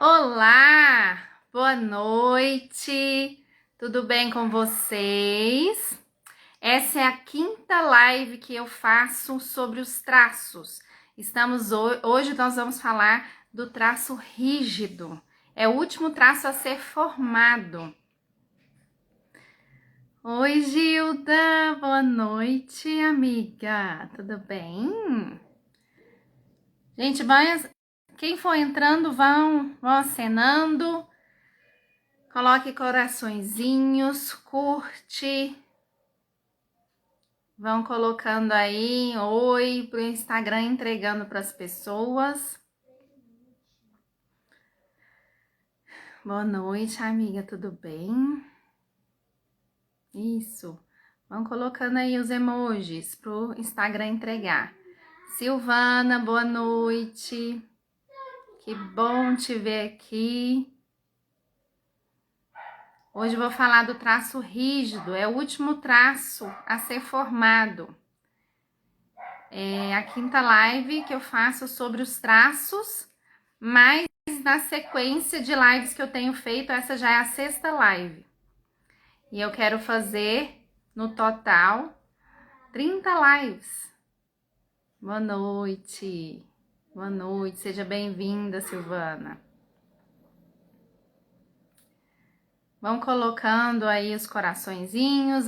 Olá, boa noite, tudo bem com vocês? Essa é a quinta live que eu faço sobre os traços. Hoje nós vamos falar do traço rígido, é o último traço a ser formado. Oi, Gilda, boa noite, amiga, tudo bem? Gente, quem for entrando vão acenando. Coloque coraçõezinhos, curte. Vão colocando aí oi pro Instagram, entregando para as pessoas. Boa noite, amiga, tudo bem? Isso. Vão colocando aí os emojis pro Instagram entregar. Silvana, boa noite. Que bom te ver aqui. Hoje eu vou falar do traço rígido, é o último traço a ser formado. É a quinta live que eu faço sobre os traços, mas na sequência de lives que eu tenho feito, essa já é a sexta live. E eu quero fazer, no total, 30 lives. Boa noite. Boa noite, seja bem-vinda, Silvana. Vão colocando aí os coraçõezinhos,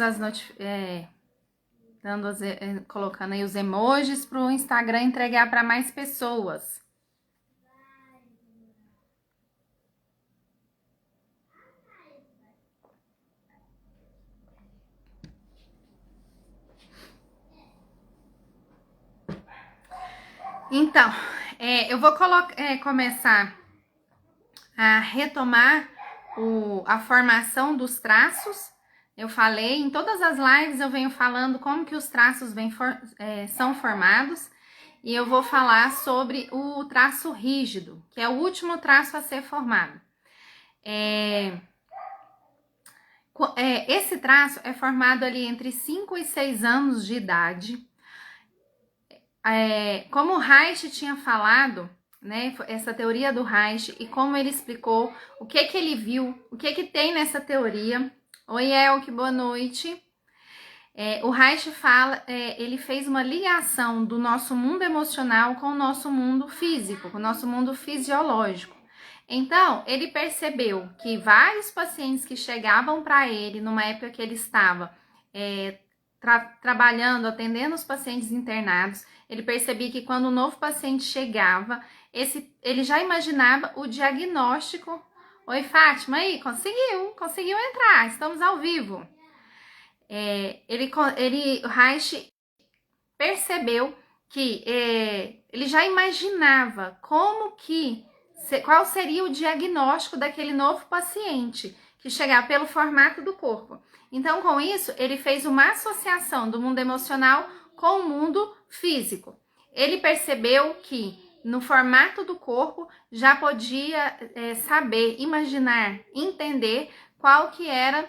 colocando aí os emojis para o Instagram entregar para mais pessoas. Então, eu vou começar a retomar a formação dos traços. Eu falei, em todas as lives eu venho falando como que os traços são formados. E eu vou falar sobre o traço rígido, que é o último traço a ser formado. Esse traço é formado ali entre 5 e 6 anos de idade. Como o Reich tinha falado, né, essa teoria do Reich, e como ele explicou o que ele viu, o que tem nessa teoria. Oi, Elke, boa noite. O Reich ele fez uma ligação do nosso mundo emocional com o nosso mundo físico, com o nosso mundo fisiológico. Então, ele percebeu que vários pacientes que chegavam para ele numa época que ele estava trabalhando, atendendo os pacientes internados, ele percebia que quando um novo paciente chegava, ele já imaginava o diagnóstico. Oi, Fátima, aí, conseguiu entrar, estamos ao vivo. O Reich percebeu que ele já imaginava qual seria o diagnóstico daquele novo paciente que chegar pelo formato do corpo. Então, com isso, ele fez uma associação do mundo emocional com o mundo físico. Ele percebeu que no formato do corpo já podia saber, imaginar, entender qual que era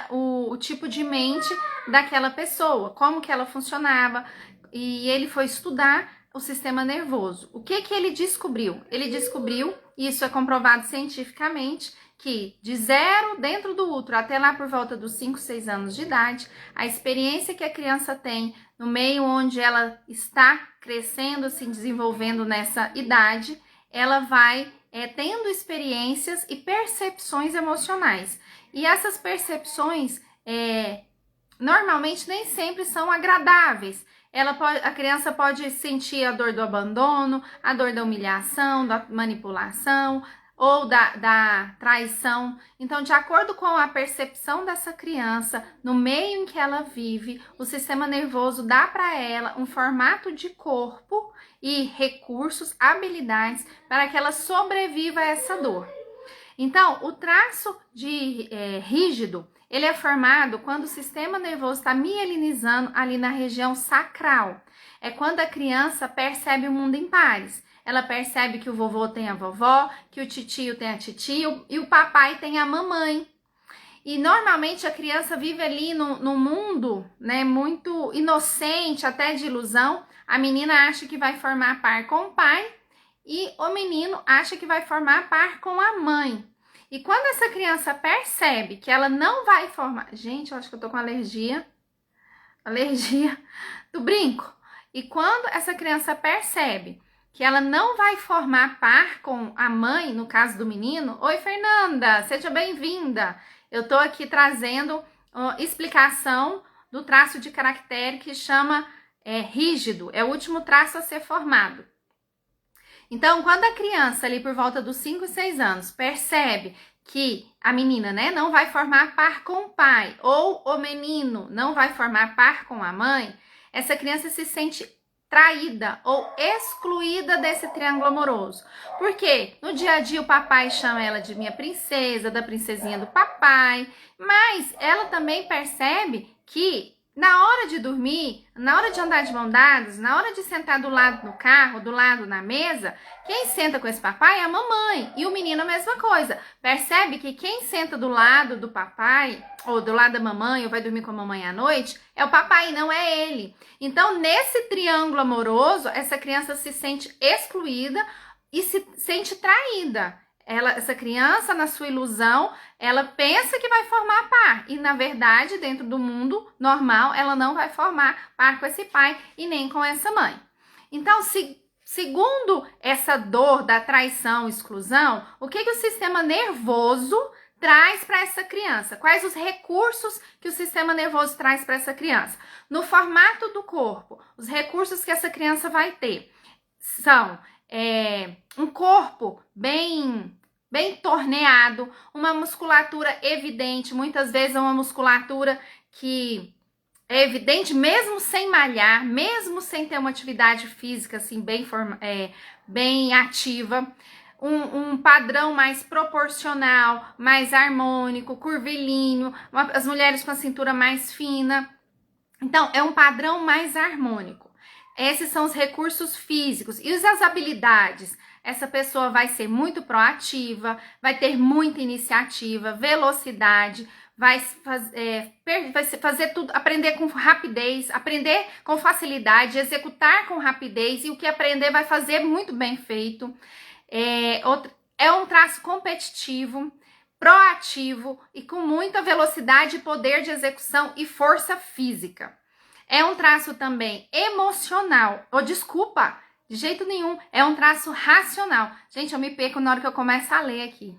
o tipo de mente daquela pessoa, como que ela funcionava, e ele foi estudar o sistema nervoso. O que ele descobriu? Ele descobriu, e isso é comprovado cientificamente, que de 0 dentro do útero até lá por volta dos 5, 6 anos de idade, a experiência que a criança tem no meio onde ela está crescendo, se desenvolvendo nessa idade, ela vai tendo experiências e percepções emocionais. E essas percepções, normalmente, nem sempre são agradáveis. A criança pode sentir a dor do abandono, a dor da humilhação, da manipulação ou da traição. Então, de acordo com a percepção dessa criança, no meio em que ela vive, o sistema nervoso dá para ela um formato de corpo e recursos, habilidades para que ela sobreviva a essa dor. Então, o traço rígido, ele é formado quando o sistema nervoso está mielinizando ali na região sacral. É quando a criança percebe o mundo em pares. Ela percebe que o vovô tem a vovó, que o titio tem a titia e o papai tem a mamãe. E normalmente a criança vive ali no mundo, né, muito inocente, até de ilusão. A menina acha que vai formar par com o pai e o menino acha que vai formar par com a mãe. E quando essa criança percebe que ela não vai formar... Gente, eu acho que eu tô com alergia do brinco. E quando essa criança percebe que ela não vai formar par com a mãe, no caso do menino... Oi, Fernanda, seja bem-vinda. Eu tô aqui trazendo explicação do traço de caractere que chama rígido. É o último traço a ser formado. Então, quando a criança ali por volta dos 5, 6 anos percebe que a menina, né, não vai formar par com o pai, ou o menino não vai formar par com a mãe, essa criança se sente traída ou excluída desse triângulo amoroso. Porque no dia a dia o papai chama ela de minha princesa, da princesinha do papai, mas ela também percebe que na hora de dormir, na hora de andar de mão dadas, na hora de sentar do lado no carro, do lado na mesa, quem senta com esse papai é a mamãe. E o menino a mesma coisa. Percebe que quem senta do lado do papai, ou do lado da mamãe, ou vai dormir com a mamãe à noite, é o papai, não é ele. Então, nesse triângulo amoroso, essa criança se sente excluída e se sente traída. Essa criança, na sua ilusão, ela pensa que vai formar par. E, na verdade, dentro do mundo normal, ela não vai formar par com esse pai e nem com essa mãe. Então, segundo essa dor da traição, exclusão, o que o sistema nervoso traz para essa criança? Quais os recursos que o sistema nervoso traz para essa criança? No formato do corpo, os recursos que essa criança vai ter são... um corpo bem torneado, uma musculatura evidente, muitas vezes é uma musculatura que é evidente mesmo sem malhar, mesmo sem ter uma atividade física assim bem ativa, um padrão mais proporcional, mais harmônico, curvilíneo, as mulheres com a cintura mais fina. Então, é um padrão mais harmônico. Esses são os recursos físicos. E as habilidades? Essa pessoa vai ser muito proativa, vai ter muita iniciativa, velocidade, vai fazer tudo, aprender com rapidez, aprender com facilidade, executar com rapidez, e o que aprender vai fazer muito bem feito. É um traço competitivo, proativo e com muita velocidade, poder de execução e força física. É um traço também emocional, de jeito nenhum, é um traço racional. Gente, eu me perco na hora que eu começo a ler aqui.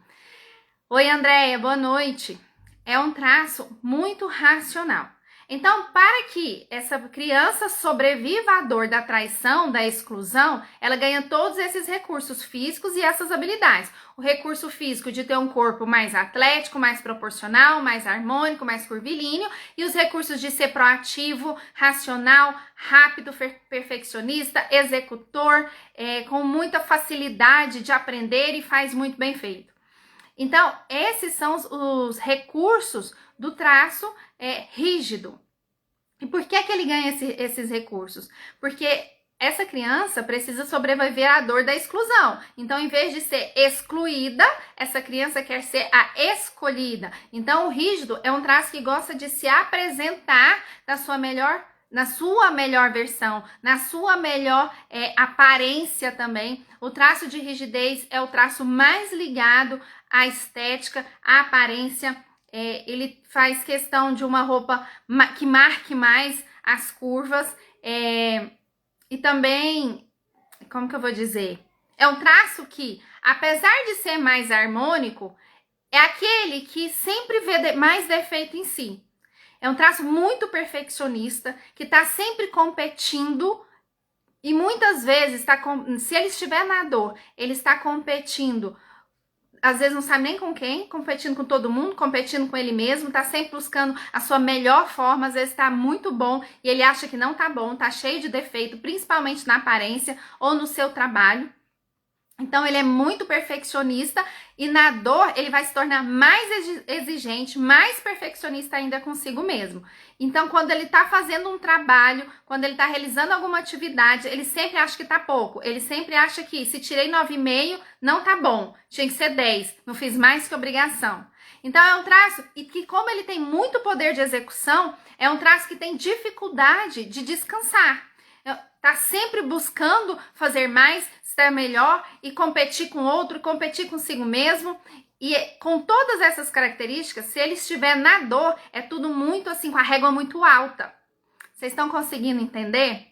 Oi, Andréia, boa noite. É um traço muito racional. Então, para que essa criança sobreviva à dor da traição, da exclusão, ela ganha todos esses recursos físicos e essas habilidades. O recurso físico de ter um corpo mais atlético, mais proporcional, mais harmônico, mais curvilíneo, e os recursos de ser proativo, racional, rápido, perfeccionista, executor, com muita facilidade de aprender e faz muito bem feito. Então, esses são os recursos do traço rígido. E por que ele ganha esses recursos? Porque essa criança precisa sobreviver à dor da exclusão. Então, em vez de ser excluída, essa criança quer ser a escolhida. Então, o rígido é um traço que gosta de se apresentar na sua melhor versão, na sua melhor aparência também. O traço de rigidez é o traço mais ligado à estética, à aparência. Ele faz questão de uma roupa que marque mais as curvas. E também, como que eu vou dizer? É um traço que, apesar de ser mais harmônico, é aquele que sempre vê mais defeito em si. É um traço muito perfeccionista, que está sempre competindo e muitas vezes, se ele estiver na dor, ele está competindo. Às vezes não sabe nem com quem, competindo com todo mundo, competindo com ele mesmo, tá sempre buscando a sua melhor forma, às vezes tá muito bom e ele acha que não tá bom, tá cheio de defeito, principalmente na aparência ou no seu trabalho. Então, ele é muito perfeccionista e na dor ele vai se tornar mais exigente, mais perfeccionista ainda consigo mesmo. Então, quando ele tá fazendo um trabalho, quando ele tá realizando alguma atividade, ele sempre acha que tá pouco. Ele sempre acha que se tirei 9,5, não tá bom. Tinha que ser 10, não fiz mais que obrigação. Então, é um traço e que, como ele tem muito poder de execução, é um traço que tem dificuldade de descansar. tá sempre buscando fazer mais, estar melhor e competir com outro, competir consigo mesmo. E com todas essas características, se ele estiver na dor, é tudo muito assim, com a régua muito alta. Vocês estão conseguindo entender?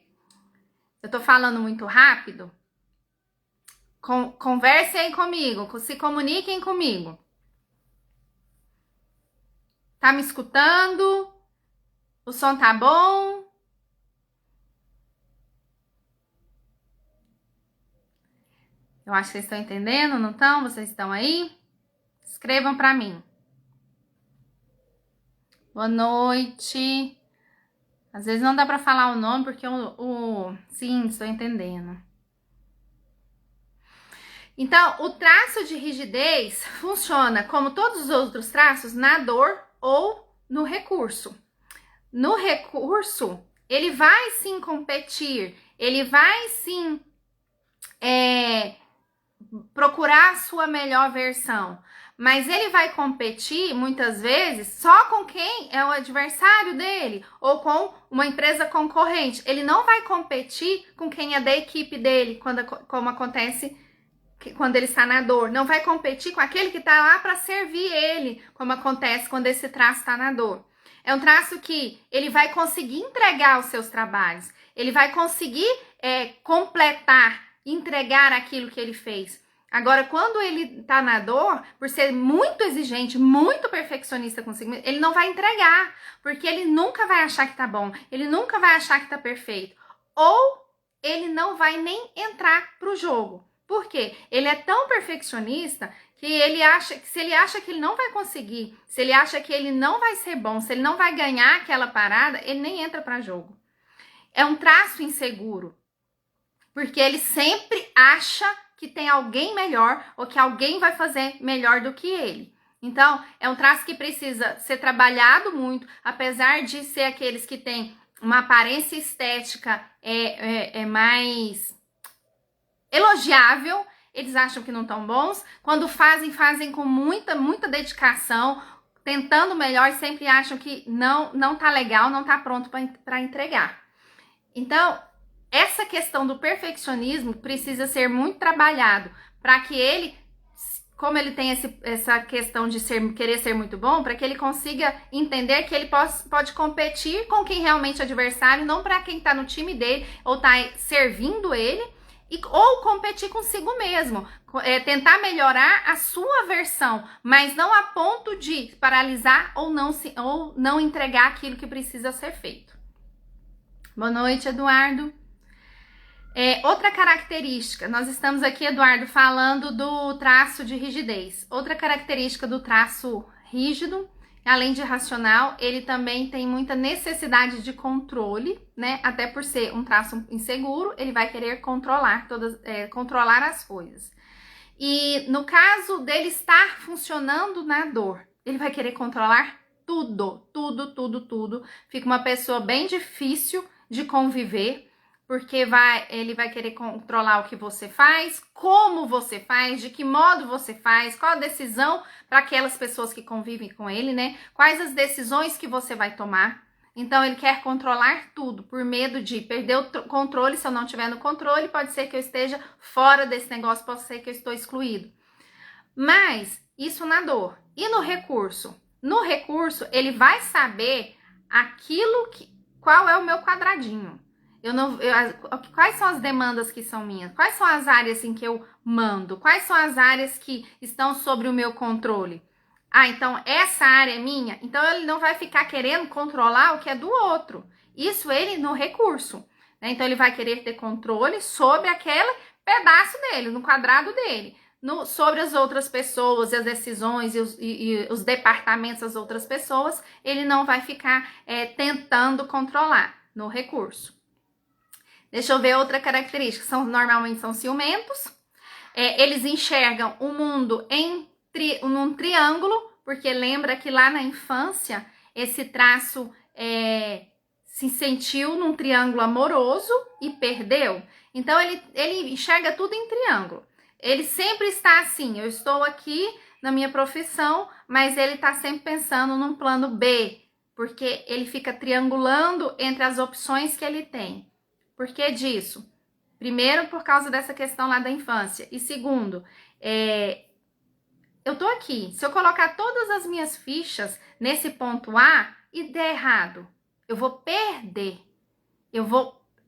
Eu tô falando muito rápido? Conversem comigo, se comuniquem comigo. Tá me escutando? O som tá bom? Eu acho que vocês estão entendendo, não estão? Vocês estão aí? Escrevam para mim. Boa noite. Às vezes não dá para falar o nome porque sim, estou entendendo. Então, o traço de rigidez funciona como todos os outros traços na dor ou no recurso. No recurso, ele vai sim competir, ele vai sim procurar a sua melhor versão, mas ele vai competir muitas vezes só com quem é o adversário dele ou com uma empresa concorrente. Ele não vai competir com quem é da equipe dele, como acontece quando ele está na dor. Não vai competir com aquele que está lá para servir ele, como acontece quando esse traço está na dor. É um traço que ele vai conseguir entregar os seus trabalhos, ele vai conseguir completar, entregar aquilo que ele fez. Agora, quando ele tá na dor, por ser muito exigente, muito perfeccionista consigo mesmo, ele não vai entregar, porque ele nunca vai achar que tá bom, ele nunca vai achar que tá perfeito, ou ele não vai nem entrar pro jogo. Por quê? Ele é tão perfeccionista que ele acha que se ele acha que ele não vai conseguir, se ele acha que ele não vai ser bom, se ele não vai ganhar aquela parada, ele nem entra para jogo. É um traço inseguro, porque ele sempre acha que tem alguém melhor ou que alguém vai fazer melhor do que ele. Então, é um traço que precisa ser trabalhado muito, apesar de ser aqueles que têm uma aparência estética mais elogiável, eles acham que não estão bons. Quando fazem com muita dedicação, tentando melhor, e sempre acham que não tá legal, não tá pronto para entregar. Então, essa questão do perfeccionismo precisa ser muito trabalhado para que ele, como ele tem essa questão de querer ser muito bom, para que ele consiga entender que ele pode competir com quem realmente é adversário, não para quem está no time dele ou está servindo ele, ou competir consigo mesmo, tentar melhorar a sua versão, mas não a ponto de paralisar ou não entregar aquilo que precisa ser feito. Boa noite, Eduardo. Outra característica, nós estamos aqui, Eduardo, falando do traço de rigidez. Outra característica do traço rígido, além de racional, ele também tem muita necessidade de controle, né? Até por ser um traço inseguro, ele vai querer controlar as coisas. E no caso dele estar funcionando na dor, ele vai querer controlar tudo. Fica uma pessoa bem difícil de conviver, porque ele vai querer controlar o que você faz, como você faz, de que modo você faz, qual a decisão para aquelas pessoas que convivem com ele, né? Quais as decisões que você vai tomar. Então, ele quer controlar tudo, por medo de perder o controle. Se eu não tiver no controle, pode ser que eu esteja fora desse negócio, pode ser que eu estou excluído. Mas, isso na dor. E no recurso? No recurso, ele vai saber qual é o meu quadradinho. Quais são as demandas que são minhas? Quais são as áreas em que eu mando? Quais são as áreas que estão sobre o meu controle? Então essa área é minha? Então ele não vai ficar querendo controlar o que é do outro. Isso ele no recurso, né? Então ele vai querer ter controle sobre aquele pedaço dele, no quadrado dele. Sobre as outras pessoas, as decisões e os departamentos das outras pessoas, ele não vai ficar tentando controlar no recurso. Deixa eu ver outra característica. Normalmente são ciumentos. Eles enxergam o mundo num triângulo, porque lembra que lá na infância esse traço se sentiu num triângulo amoroso e perdeu. Então ele enxerga tudo em triângulo. Ele sempre está assim, eu estou aqui na minha profissão, mas ele está sempre pensando num plano B, porque ele fica triangulando entre as opções que ele tem. Por que disso? Primeiro, por causa dessa questão lá da infância. E segundo, eu tô aqui. Se eu colocar todas as minhas fichas nesse ponto A e der errado, eu vou perder.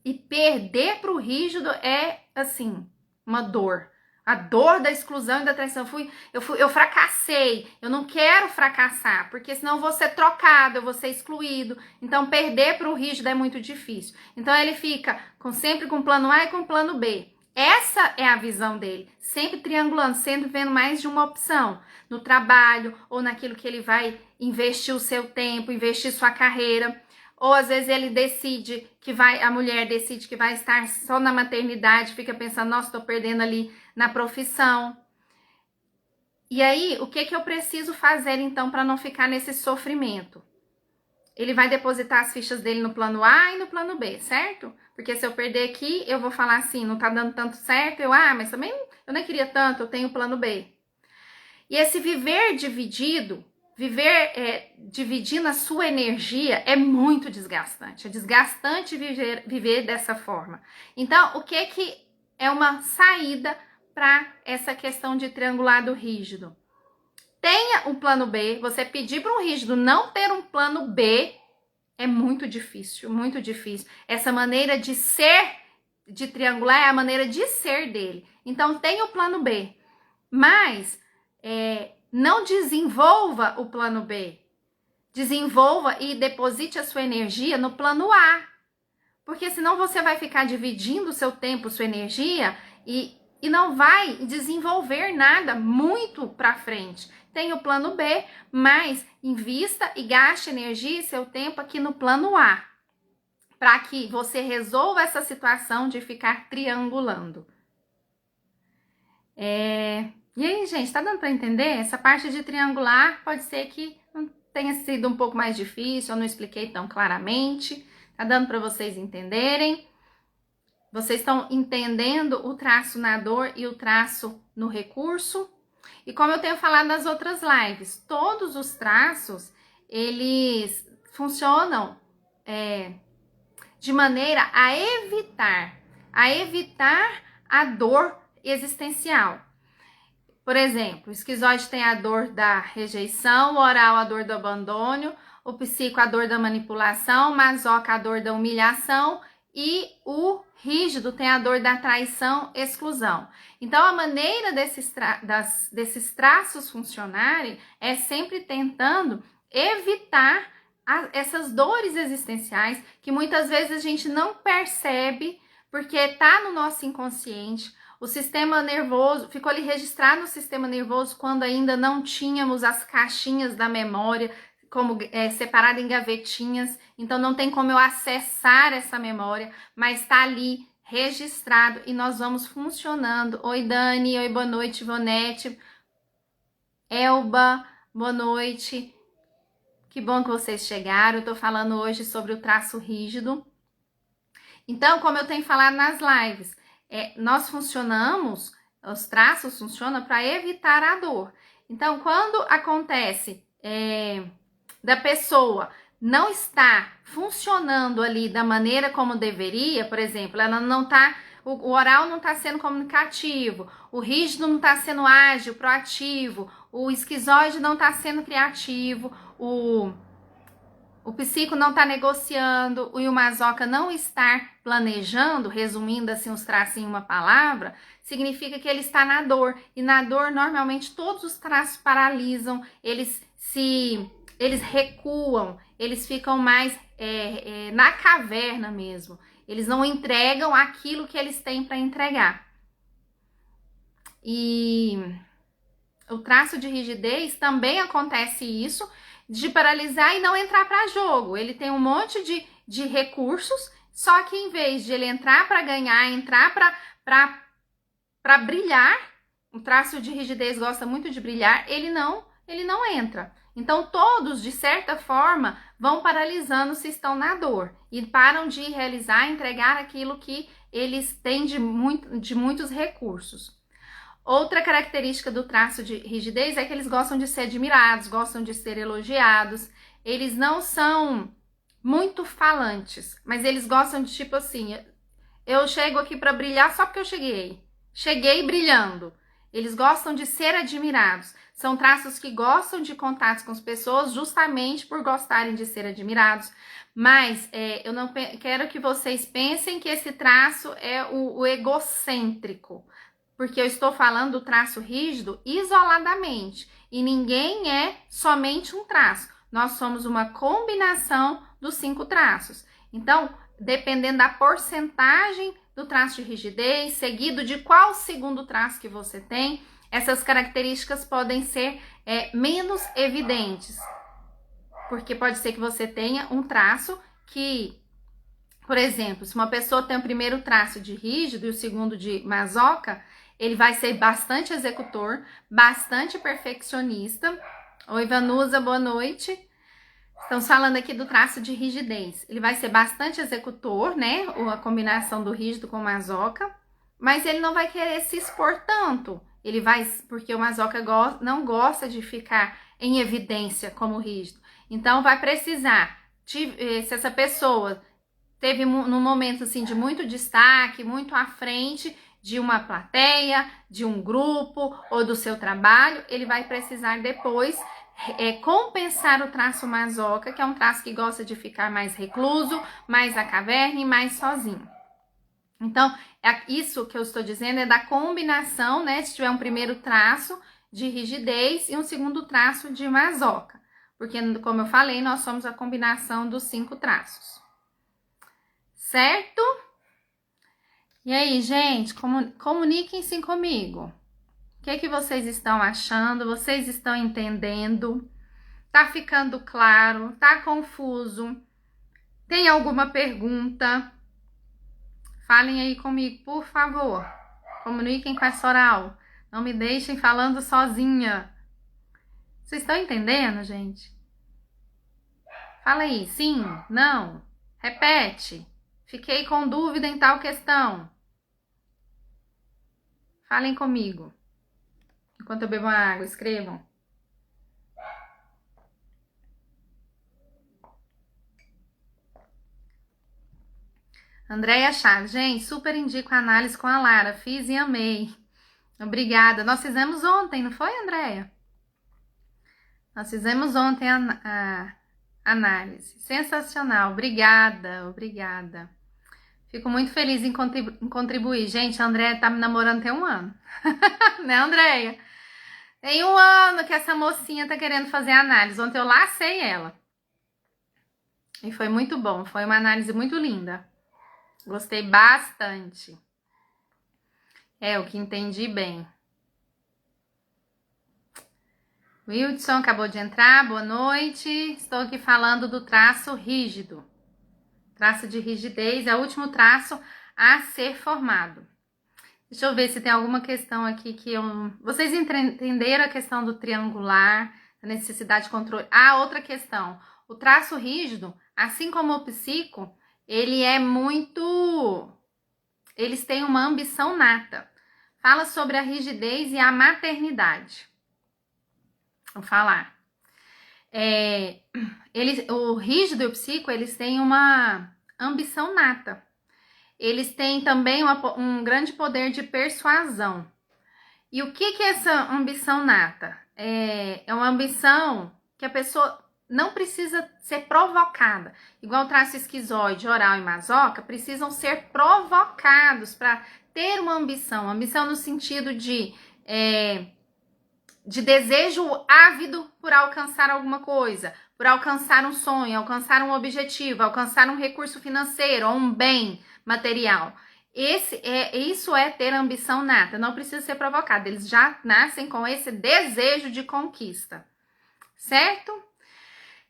E perder para o rígido é, assim, uma dor. A dor da exclusão e da traição. Eu fracassei. Eu não quero fracassar, porque senão eu vou ser trocado, eu vou ser excluído. Então, perder para o rígido é muito difícil. Então, ele fica sempre com o plano A e com o plano B. Essa é a visão dele. Sempre triangulando, sempre vendo mais de uma opção. No trabalho ou naquilo que ele vai investir o seu tempo, investir sua carreira. Ou às vezes ele decide a mulher decide que vai estar só na maternidade, fica pensando, nossa, tô perdendo ali na profissão. E aí, o que eu preciso fazer então para não ficar nesse sofrimento? Ele vai depositar as fichas dele no plano A e no plano B, certo? Porque se eu perder aqui, eu vou falar assim, não tá dando tanto certo, mas também eu nem queria tanto, eu tenho o plano B. E esse viver dividido, dividindo a sua energia é muito desgastante. É desgastante viver dessa forma. Então, o que é uma saída para essa questão de triangulado rígido? Tenha um plano B. Você pedir para um rígido não ter um plano B é muito difícil, muito difícil. Essa maneira de ser, de triangular, é a maneira de ser dele. Então, tenha o plano B. Mas não desenvolva o plano B. Desenvolva e deposite a sua energia no plano A. Porque senão você vai ficar dividindo o seu tempo, sua energia e não vai desenvolver nada muito para frente. Tem o plano B, mas invista e gaste energia e seu tempo aqui no plano A. Para que você resolva essa situação de ficar triangulando. E aí, gente, tá dando para entender? Essa parte de triangular pode ser que não tenha sido um pouco mais difícil, eu não expliquei tão claramente. Tá dando para vocês entenderem? Vocês estão entendendo o traço na dor e o traço no recurso? E como eu tenho falado nas outras lives, todos os traços, eles funcionam de maneira a evitar a dor existencial. Por exemplo, o esquizoide tem a dor da rejeição, o oral a dor do abandono, o psico a dor da manipulação, o masoca a dor da humilhação e o rígido tem a dor da traição, exclusão. Então, a maneira desses traços funcionarem é sempre tentando evitar essas dores existenciais que muitas vezes a gente não percebe porque está no nosso inconsciente. O sistema nervoso, ficou ali registrado no sistema nervoso quando ainda não tínhamos as caixinhas da memória, como separada em gavetinhas, então não tem como eu acessar essa memória, mas está ali registrado e nós vamos funcionando. Oi Dani, oi boa noite Ivonete, Elba, boa noite, que bom que vocês chegaram. Eu tô falando hoje sobre o traço rígido. Então, como eu tenho falado nas lives, nós funcionamos, os traços funcionam para evitar a dor. Então, quando acontece da pessoa não estar funcionando ali da maneira como deveria, por exemplo, ela não está, o oral não está sendo comunicativo, o rígido não está sendo ágil, proativo, o esquizoide não está sendo criativo, o psico não está negociando, o masoca não está planejando, resumindo assim os traços em uma palavra, significa que ele está na dor. E na dor, normalmente, todos os traços paralisam, eles recuam, eles ficam mais na caverna mesmo. Eles não entregam aquilo que eles têm para entregar. E o traço de rigidez também acontece isso, de paralisar e não entrar para jogo. Ele tem um monte de recursos, só que em vez de ele entrar para ganhar, entrar para brilhar, o traço de rigidez gosta muito de brilhar, ele não entra. Então todos, de certa forma, vão paralisando se estão na dor e param de realizar, entregar aquilo que eles têm de muitos recursos. Outra característica do traço de rigidez é que eles gostam de ser admirados, gostam de ser elogiados. Eles não são muito falantes, mas eles gostam de tipo assim, eu chego aqui para brilhar só porque eu cheguei. Cheguei brilhando. Eles gostam de ser admirados. São traços que gostam de contatos com as pessoas justamente por gostarem de ser admirados. Mas eu não quero que vocês pensem que esse traço é o egocêntrico. Porque eu estou falando do traço rígido isoladamente. E ninguém é somente um traço. Nós somos uma combinação dos 5 traços. Então, dependendo da porcentagem do traço de rigidez, seguido de qual segundo traço que você tem, essas características podem ser menos evidentes. Porque pode ser que você tenha um traço que, por exemplo, se uma pessoa tem o primeiro traço de rígido e o segundo de masoca, ele vai ser bastante executor, bastante perfeccionista. Oi, Vanusa, boa noite. Estamos falando aqui do traço de rigidez. Ele vai ser bastante executor, né? A combinação do rígido com o masoca. Mas ele não vai querer se expor tanto. Ele vai, porque o masoca não gosta de ficar em evidência como rígido. Então, vai precisar, se essa pessoa teve num momento assim de muito destaque, muito à frente de uma plateia, de um grupo ou do seu trabalho, ele vai precisar depois compensar o traço masoca, que é um traço que gosta de ficar mais recluso, mais na caverna e mais sozinho. Então, isso que eu estou dizendo é da combinação, né? Se tiver um primeiro traço de rigidez e um segundo traço de masoca. Porque, como eu falei, nós somos a combinação dos 5 traços. Certo? E aí, gente, comuniquem-se comigo. O que vocês estão achando? Vocês estão entendendo? Tá ficando claro? Tá confuso? Tem alguma pergunta? Falem aí comigo, por favor. Comuniquem com a Soral. Não me deixem falando sozinha. Vocês estão entendendo, gente? Fala aí, sim, não, repete. Fiquei com dúvida em tal questão. Falem comigo. Enquanto eu bebo uma água, escrevam. Andréia Chaves, gente, super indico a análise com a Lara. Fiz e amei. Obrigada. Nós fizemos ontem, não foi, Andréia? Nós fizemos ontem a análise. Sensacional. Obrigada, obrigada. Fico muito feliz em contribuir. Gente, a Andréia tá me namorando tem 1 ano. Né, Andréia? Tem 1 ano que essa mocinha tá querendo fazer análise. Ontem eu lacei ela. E foi muito bom. Foi uma análise muito linda. Gostei bastante. O que entendi bem. Wildson acabou de entrar. Boa noite. Estou aqui falando do traço rígido. Traço de rigidez é o último traço a ser formado. Deixa eu ver se tem alguma questão aqui que eu... Vocês entenderam a questão do triangular, a necessidade de controle? Outra questão. O traço rígido, assim como o psico, ele é muito... Eles têm uma ambição nata. Fala sobre a rigidez e a maternidade. Vou falar. O rígido e o psico, eles têm uma ambição nata. Eles têm também um grande poder de persuasão. E o que é essa ambição nata? É uma ambição que a pessoa não precisa ser provocada. Igual o traço esquizoide, oral e masoca, precisam ser provocados para ter uma ambição. Ambição no sentido de desejo ávido por alcançar alguma coisa, por alcançar um sonho, alcançar um objetivo, alcançar um recurso financeiro ou um bem material. Isso é ter ambição nata, não precisa ser provocado, eles já nascem com esse desejo de conquista, certo?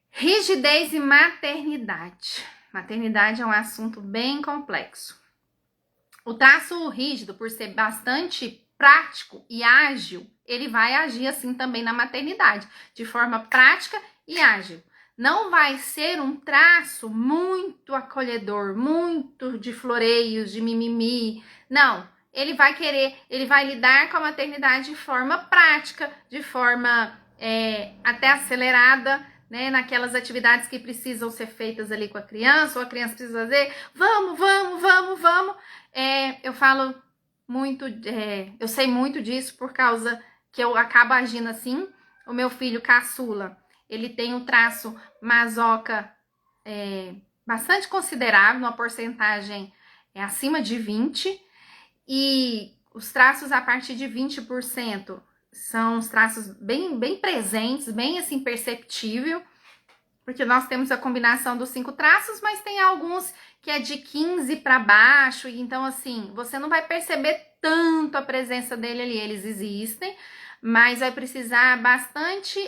Rigidez e maternidade. Maternidade é um assunto bem complexo. O traço rígido, por ser bastante prático e ágil, ele vai agir assim também na maternidade, de forma prática e ágil. Não vai ser um traço muito acolhedor, muito de floreios, de mimimi. Não, ele vai lidar com a maternidade de forma prática, de forma até acelerada, né? Naquelas atividades que precisam ser feitas ali com a criança, ou a criança precisa fazer, vamos. eu falo muito, eu sei muito disso por causa que eu acabo agindo assim. O meu filho caçula, ele tem um traço masoca bastante considerável, uma porcentagem acima de 20%, e os traços a partir de 20% são os traços bem, bem presentes, bem assim perceptível, porque nós temos a combinação dos 5 traços, mas tem alguns que é de 15 para baixo, então assim, você não vai perceber tanto a presença dele ali, eles existem, mas vai precisar bastante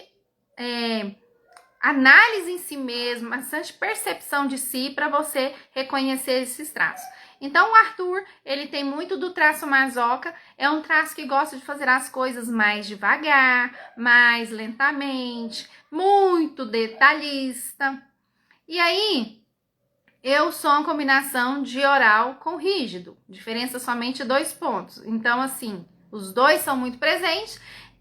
análise em si mesmo, bastante percepção de si para você reconhecer esses traços. Então o Arthur, ele tem muito do traço masoca, é um traço que gosta de fazer as coisas mais devagar, mais lentamente, muito detalhista. E aí, eu sou uma combinação de oral com rígido, diferença somente 2 pontos. Então assim, os dois são muito presentes.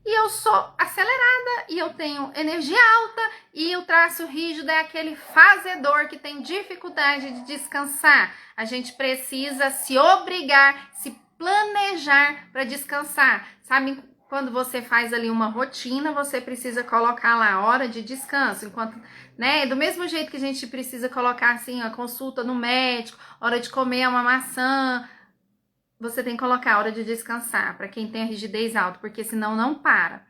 E eu sou acelerada, e eu tenho energia alta, e o traço rígido é aquele fazedor que tem dificuldade de descansar. A gente precisa se obrigar, se planejar para descansar. Sabe, quando você faz ali uma rotina, você precisa colocar lá a hora de descanso, enquanto, né, do mesmo jeito que a gente precisa colocar assim a consulta no médico, hora de comer uma maçã, você tem que colocar a hora de descansar, para quem tem a rigidez alta, porque senão não para.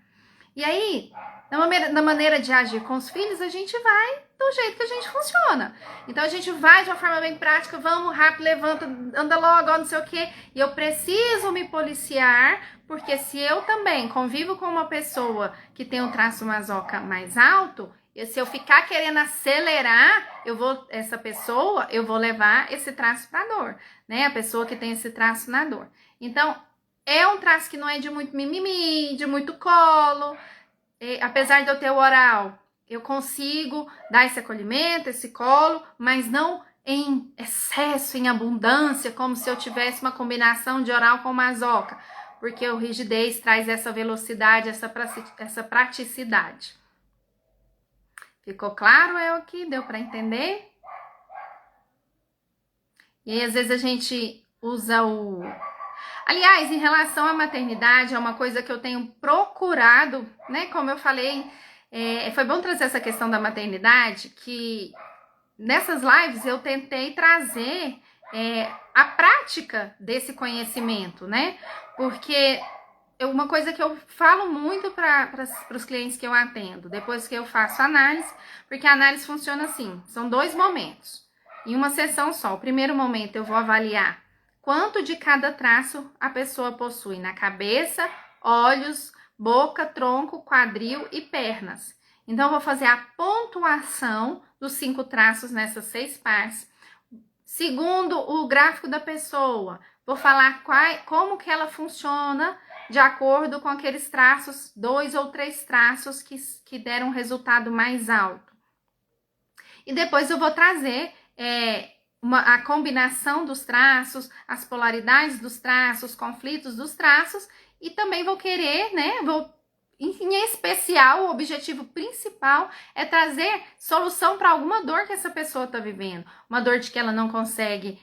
E aí, na maneira de agir com os filhos, a gente vai do jeito que a gente funciona. Então a gente vai de uma forma bem prática, vamos rápido, levanta, anda logo, não sei o quê. E eu preciso me policiar, porque se eu também convivo com uma pessoa que tem um traço masoca mais alto, e se eu ficar querendo acelerar, eu vou levar esse traço para dor, né? A pessoa que tem esse traço na dor. Então, é um traço que não é de muito mimimi, de muito colo. Apesar de eu ter o oral, eu consigo dar esse acolhimento, esse colo, mas não em excesso, em abundância, como se eu tivesse uma combinação de oral com masoca, porque o rigidez traz essa velocidade, essa praticidade. Ficou claro? É o que deu para entender? E aí, às vezes, a gente usa o... Aliás, em relação à maternidade, é uma coisa que eu tenho procurado, né? Como eu falei, foi bom trazer essa questão da maternidade, que nessas lives eu tentei trazer a prática desse conhecimento, né? Porque uma coisa que eu falo muito para os clientes que eu atendo, depois que eu faço análise, porque a análise funciona assim, são 2 momentos, em uma sessão só. O primeiro momento eu vou avaliar quanto de cada traço a pessoa possui na cabeça, olhos, boca, tronco, quadril e pernas. Então, eu vou fazer a pontuação dos 5 traços nessas 6 partes. Segundo o gráfico da pessoa, vou falar como que ela funciona de acordo com aqueles traços, 2 ou 3 traços que deram um resultado mais alto. E depois eu vou trazer a combinação dos traços, as polaridades dos traços, conflitos dos traços, e também vou querer, né, em especial, o objetivo principal é trazer solução para alguma dor que essa pessoa está vivendo. Uma dor de que ela não consegue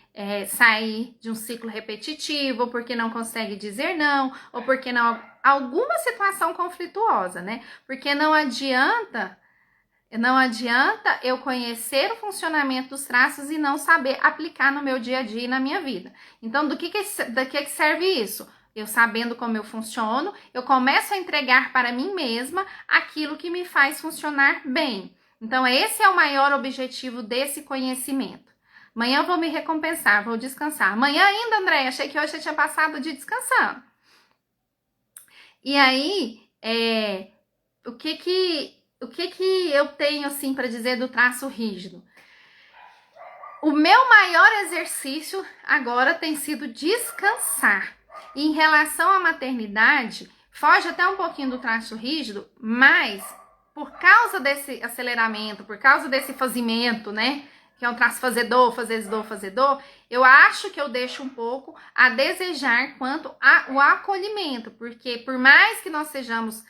sair de um ciclo repetitivo, ou porque não consegue dizer não, ou porque não... Alguma situação conflituosa, né? Porque não adianta eu conhecer o funcionamento dos traços e não saber aplicar no meu dia a dia e na minha vida. Então, do que serve isso? Eu sabendo como eu funciono, eu começo a entregar para mim mesma aquilo que me faz funcionar bem. Então, esse é o maior objetivo desse conhecimento. Amanhã eu vou me recompensar, vou descansar. Amanhã ainda, André, achei que hoje você tinha passado o dia descansando. E aí, o que eu tenho assim para dizer do traço rígido? O meu maior exercício agora tem sido descansar. E em relação à maternidade, foge até um pouquinho do traço rígido, mas por causa desse aceleramento, por causa desse fazimento, né? Que é um traço fazedor, eu acho que eu deixo um pouco a desejar quanto ao acolhimento, porque por mais que nós sejamos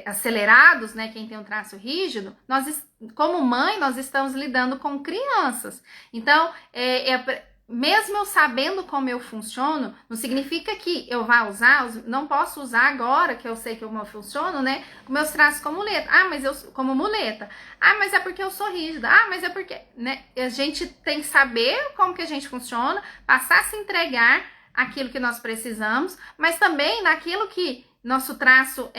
acelerados, né, quem tem um traço rígido, nós, como mãe, nós estamos lidando com crianças. Então, mesmo eu sabendo como eu funciono, não significa que eu vá usar, não posso usar agora que eu sei como eu funciono, né? Meus traços como muleta. Ah, mas eu como muleta. Ah, mas é porque eu sou rígida. Ah, mas é porque, né? A gente tem que saber como que a gente funciona, passar a se entregar aquilo que nós precisamos, mas também naquilo que nosso traço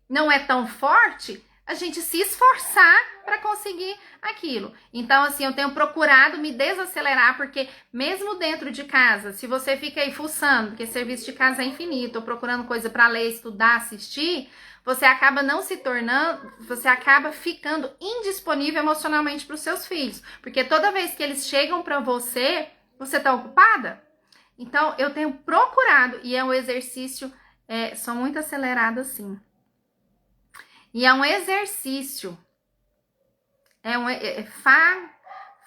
não é tão forte, a gente se esforçar para conseguir aquilo. Então, assim, eu tenho procurado me desacelerar, porque mesmo dentro de casa, se você fica aí fuçando, porque serviço de casa é infinito, ou procurando coisa para ler, estudar, assistir, você acaba não se tornando, você acaba ficando indisponível emocionalmente para os seus filhos, porque toda vez que eles chegam para você, você tá ocupada. Então, eu tenho procurado, e é um exercício, sou muito acelerada assim. E é um exercício.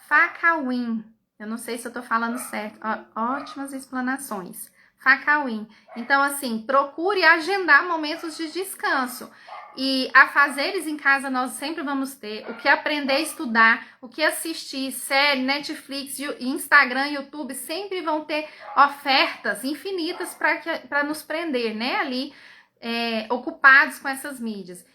Facawin. Eu não sei se eu tô falando certo. Ótimas explanações. Facawin. Então, assim, procure agendar momentos de descanso. E afazeres em casa nós sempre vamos ter. O que aprender a estudar, o que assistir, série, Netflix, Instagram, YouTube, sempre vão ter ofertas infinitas para nos prender, né? Ali, ocupados com essas mídias.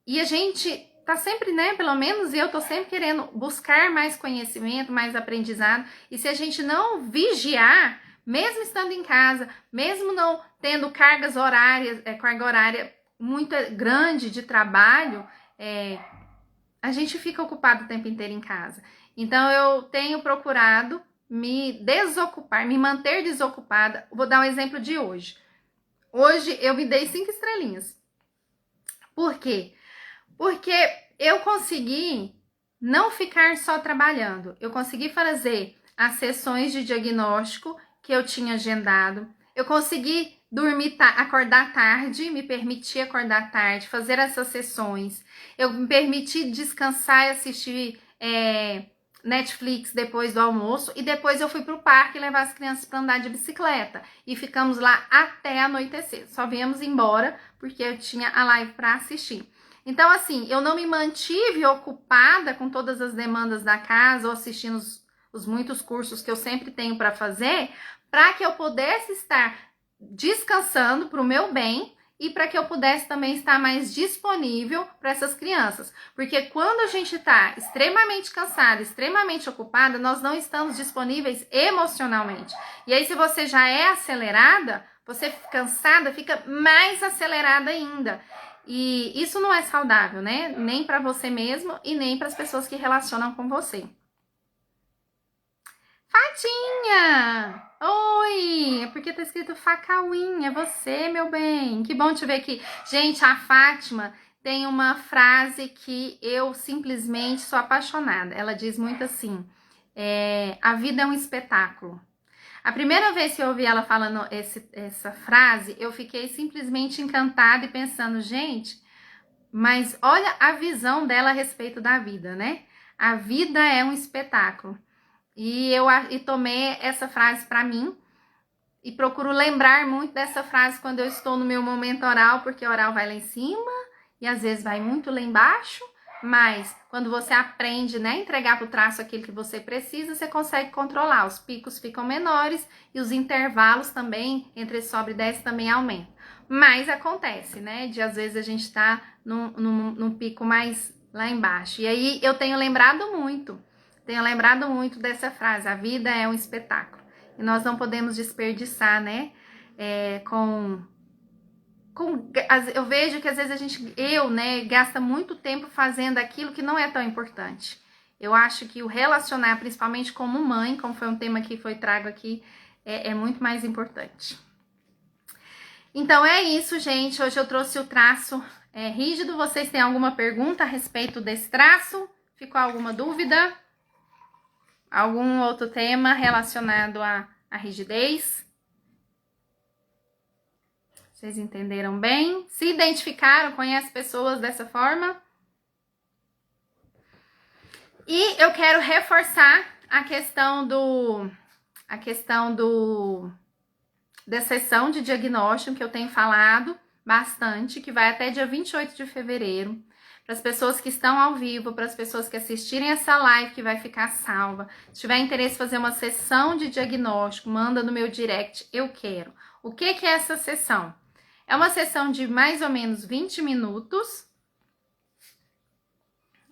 E a gente tá sempre, né, pelo menos eu tô sempre querendo buscar mais conhecimento, mais aprendizado. E se a gente não vigiar, mesmo estando em casa, mesmo não tendo carga horária muito grande de trabalho, a gente fica ocupado o tempo inteiro em casa. Então eu tenho procurado me desocupar, me manter desocupada. Vou dar um exemplo de hoje. Hoje eu me dei 5 estrelinhas. Por quê? Porque eu consegui não ficar só trabalhando. Eu consegui fazer as sessões de diagnóstico que eu tinha agendado. Eu consegui acordar tarde, me permiti acordar tarde, fazer essas sessões. Eu me permiti descansar e assistir Netflix depois do almoço. E depois eu fui para o parque levar as crianças para andar de bicicleta. E ficamos lá até anoitecer. Só viemos embora porque eu tinha a live para assistir. Então, assim, eu não me mantive ocupada com todas as demandas da casa ou assistindo os muitos cursos que eu sempre tenho para fazer, para que eu pudesse estar descansando para o meu bem e para que eu pudesse também estar mais disponível para essas crianças. Porque quando a gente está extremamente cansada, extremamente ocupada, nós não estamos disponíveis emocionalmente. E aí, se você já é acelerada, você cansada, fica mais acelerada ainda. E isso não é saudável, né? Nem para você mesmo e nem para as pessoas que relacionam com você. Fatinha! Oi! É porque tá escrito Facawin, é você, meu bem. Que bom te ver aqui. Gente, a Fátima tem uma frase que eu simplesmente sou apaixonada. Ela diz muito assim, a vida é um espetáculo. A primeira vez que eu ouvi ela falando essa frase, eu fiquei simplesmente encantada e pensando, gente, mas olha a visão dela a respeito da vida, né? A vida é um espetáculo. E eu tomei essa frase para mim e procuro lembrar muito dessa frase quando eu estou no meu momento oral, porque oral vai lá em cima e às vezes vai muito lá embaixo. Mas quando você aprende, né, entregar para o traço aquilo que você precisa, você consegue controlar. Os picos ficam menores e os intervalos também, entre sobe e desce, também aumentam. Mas acontece, né, de às vezes a gente tá num pico mais lá embaixo. E aí eu tenho lembrado muito dessa frase, a vida é um espetáculo. E nós não podemos desperdiçar, né, eu vejo que às vezes gasta muito tempo fazendo aquilo que não é tão importante. Eu acho que o relacionar, principalmente como mãe, como foi um tema que foi trago aqui, é muito mais importante. Então é isso, gente. Hoje eu trouxe o traço rígido. Vocês têm alguma pergunta a respeito desse traço? Ficou alguma dúvida? Algum outro tema relacionado à rigidez? Vocês entenderam bem? Se identificaram? Conhecem pessoas dessa forma? E eu quero reforçar a questão da sessão de diagnóstico que eu tenho falado bastante, que vai até dia 28 de fevereiro. para as pessoas que estão ao vivo, para as pessoas que assistirem essa live que vai ficar salva. Se tiver interesse em fazer uma sessão de diagnóstico, manda no meu direct, eu quero. O que é essa sessão? É uma sessão de mais ou menos 20 minutos.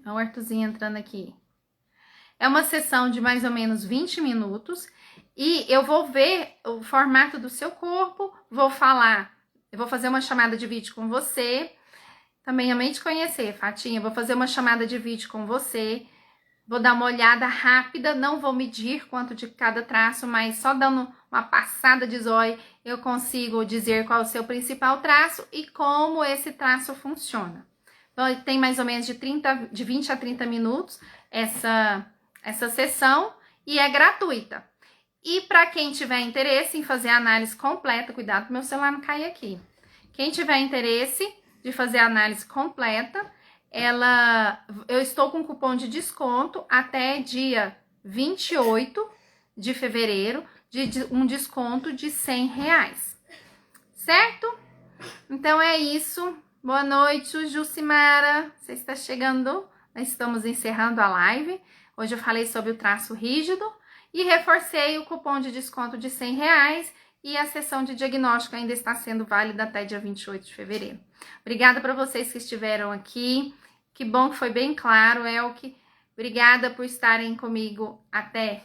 Olha o Arthurzinho entrando aqui. É uma sessão de mais ou menos 20 minutos e eu vou ver o formato do seu corpo, vou falar, eu vou fazer uma chamada de vídeo com você. Também amei te conhecer, Fatinha. Vou fazer uma chamada de vídeo com você. Vou dar uma olhada rápida. Não vou medir quanto de cada traço, mas só dando uma passada de zóio eu consigo dizer qual é o seu principal traço e como esse traço funciona. Então, tem mais ou menos de 20 a 30 minutos essa sessão e é gratuita. E para quem tiver interesse em fazer a análise completa, cuidado para meu celular não cair aqui. Quem tiver interesse de fazer a análise completa, eu estou com cupom de desconto até dia 28 de fevereiro, de um desconto de R$100, certo? Então é isso. Boa noite, Jucimara. Você está chegando, nós estamos encerrando a live. Hoje eu falei sobre o traço rígido e reforcei o cupom de desconto de R$100 e a sessão de diagnóstico ainda está sendo válida até dia 28 de fevereiro. Obrigada para vocês que estiveram aqui. Que bom que foi bem claro, Elke. Obrigada por estarem comigo até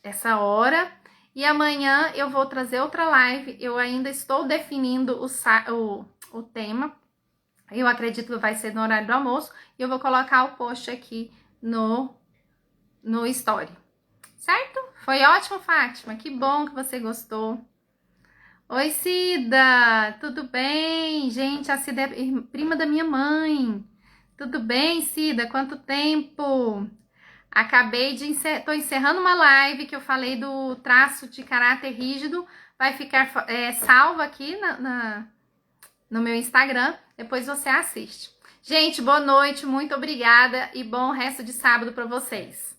essa hora. E amanhã eu vou trazer outra live. Eu ainda estou definindo o tema. Eu acredito que vai ser no horário do almoço. E eu vou colocar o post aqui no story. Certo? Foi ótimo, Fátima. Que bom que você gostou. Oi, Cida. Tudo bem? Gente, a Cida é prima da minha mãe. Tudo bem, Cida? Quanto tempo? Tô encerrando uma live que eu falei do traço de caráter rígido. Vai ficar salvo aqui no meu Instagram. Depois você assiste. Gente, boa noite. Muito obrigada e bom resto de sábado para vocês.